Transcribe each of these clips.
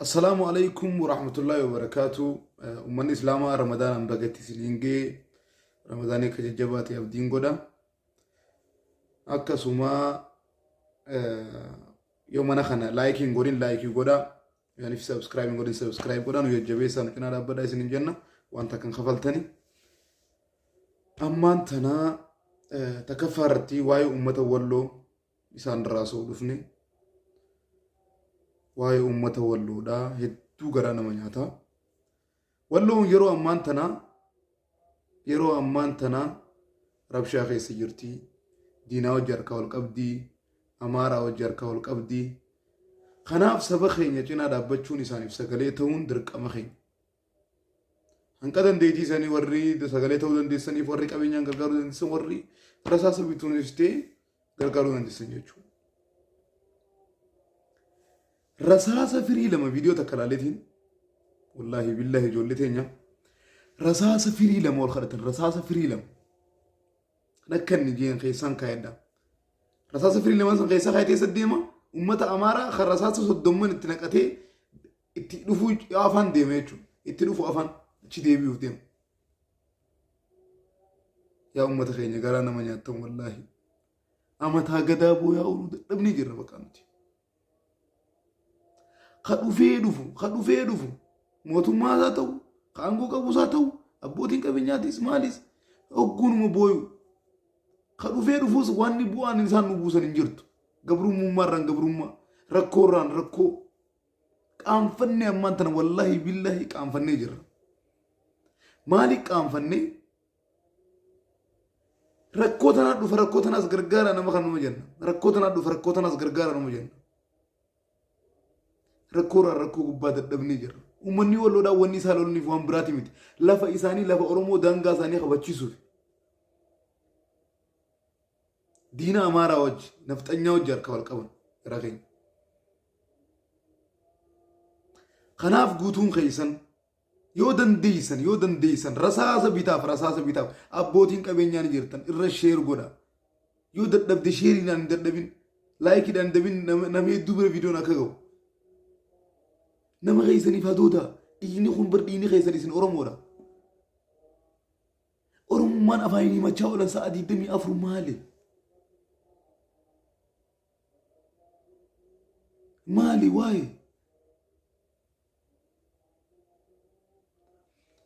السلام عليكم ورحمة الله وبركاته. أمني إسلام رمضان أم بقتي سلينجي رمضان كجبات يبدين قدا أكا سما يوم أنا خنا لايكين قولين لايكي قدا يعني في سبسكرايب قولين سبسكرايب قدا ويجبي سنة كنا ربنا يسين الجنة وأنت كان خفلتني أما أنتنا تكفرتي واي أمة ولو إسان راسو دفني واي أمة ولو دا هدو قرانا منياتا ولو yeroo ammaan tana rabshaa keessa jirti diinaa wajji harkaa wal qabdii amaaraa wajji harkaa wal qabdii kanaaf saba keenya cinaa dhaabbachuun isaaniif sagalee ta'uun dirqama keenya hanqa dandeettii isaanii warri sagalee ta'uu dandeessaniif warri qabeenyaan gargaaruu dandeessan warri rasaasa bituunis ta'e gargaaruu dandeessan jechuudha. Rasaasa firii lama viidiyoo takka ilaaleetiin wallaahi billaahi ijoollee teenya رصاص فري لما والخرط رصاص فري لما لكن نجين خيسان كايدا رصاص فري لما سان خيسان خايتي سديما أمة أمارة خر رصاص صدمن التنكتة اتلفوا أفان ديميتشو اتلفوا أفان شي ديبيو ديم يا أمة خيني قرانا من ياتم والله أما تاقدابو يا أولود ابني جرب كانتي خدو في دفو موتو ماذا تو كانغو كابوساتو أبوتين كبنياتيس ماليس أقول مبويو خلو فيه رفوس واني بوان إنسان نبوسا نجرت قبرو ممارن قبرو ما ركوران ركو كام فني أمانتنا والله بالله كام فني جر مالي كام فني ركو تنا دو فركو تنا سغرغارا نما خنو مجن ركو تنا دو فركو تنا سغرغارا نما مجن ركورا ركو غباد دبني جر uummanni walloodhaa wanni isaa lolniif waan biraati miti lafa isaanii lafa oromoo daangaa isaanii qabachiisuuf diina amaaraa wajji nafxanyaa wajji harka wal qaban gara keenya kanaaf guutuun keessan yoo dandeeysan rasaasa bitaaf abbootiin qabeenyaan jirtan irra sheer godha yoo dadhabde sheeriidhaan hin dadhabin laayikiidhaan hin dadhabin nama hedduu bira viidiyoon akka ga'u nama keeysanii fadoota dhiigni kun bir dhiigni keeysanii isin oromoodha oromummaan afaanii machaa oolan sa'a 24 maali waaye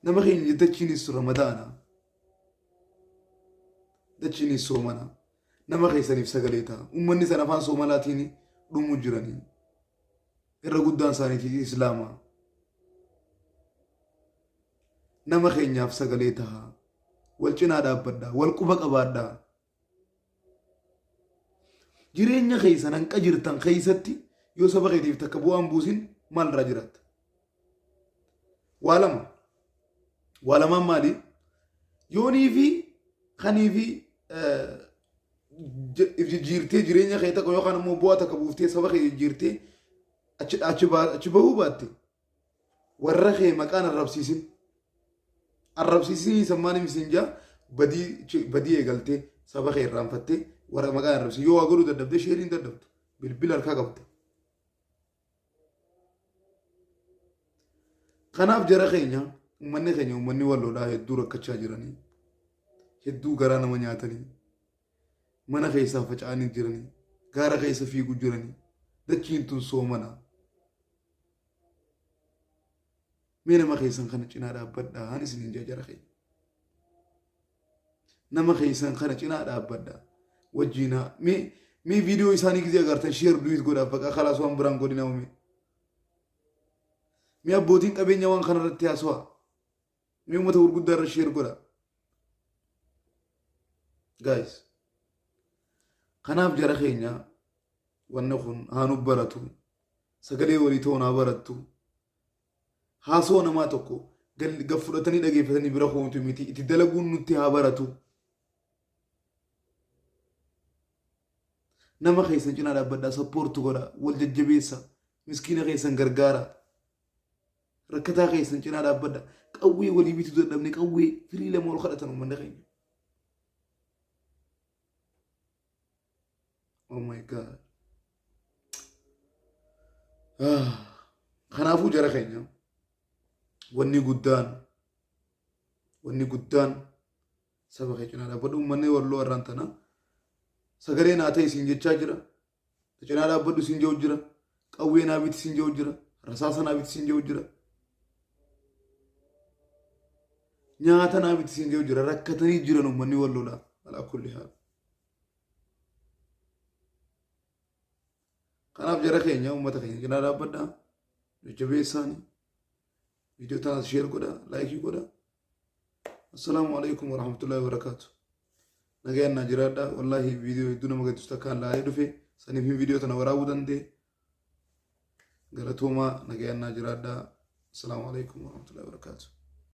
nama keenya dachiinis ramadaana dachiinis soomana nama keeysaniif sagalee ta'a ummanni san afaan soomalaatiin dhumuu jiranii irra guddaan isaaniitii islaama nama keenyaaf sagalee ta'a wal cinaa dhaabbadhaa wal quba qabaadhaa jireenya keeysan hanqa jirtan keeysatti yoo saba keetiif takka bu'aan buusin maal irraa jiraatta waa lamaan maali yoonii fi kanii fi jiirtee jireenya kee takka yookaan immoo bu'aa takka buuftee saba kee jiirtee achi bahuu baatte warra kee maqaan arrabsiisin sammaan misinjaa badii eegaltee saba kee irraanfattee warra maqaan arrabsiisin yoo waa godhuu dadhabde sheeriin dadhabdu bilbila harkaa qabda kanaaf jara keenya ummanni walloodhaa hedduu rakkachaa jiranii hedduu garaa nama nyaatanii mana keessaa faca'anii jiranii gaara keessa fiiguu jiranii dachiin tun soomanaa mee nama keessan kana cinaa dhaabbadhaa haan isiniin jara keenya nama keessan kana cinaa dhaabbadhaa wajjiinaa mee viidiyoo isaanii gizee agartan sheer duwit godhaaf baqa kalaas waan biraan godhina uume mee abbootiin qabeenya waan kana irratti haasawaa mee uummata gurguddaa irra sheer godha guys kanaaf jara keenya wanna kun haanu baratu sagalee walii ta'uun haa barattu haasoo namaa tokko gaffudhatanii dhageeffatanii bira hoomtu miti itti dalaguun nutti haa baratu nama keessan cinaa dhaabbadhaa sappoortu godha wal jajjabeessa miskiina keessan gargaara rakkataa keessan cinaa dhaabbadha qawwee walii bituu dadhabne qawwee firii lama ol kadhatan uummanni keenya oh my god خنافو جرى خينيا wanni guddaan saba keenya dhaabbadhu uummanni walloo irraan tana sagalee naa ta'e isin jechaa jira cinaa dhaabbadhu isin jedhu jira qawwee naa biti isin jedhu jira rasaasa naa biti isin jedhu jira nyaata naa biti isin jedhu jira rakkatanii jiran uummanni walloodha alaa kulli haal kanaaf jara keenya uummata keenya cinaa dhaabbadhaa jajjabeessaanii viidiyoo tanas sheer godha laayikii godha. السلام عليكم ورحمة الله وبركاته نجينا جرادا والله فيديو يدونا ما قد استكان لا يدفع سني في فيديو تنورا ودندي قالتهما نجينا جرادا السلام عليكم ورحمة الله وبركاته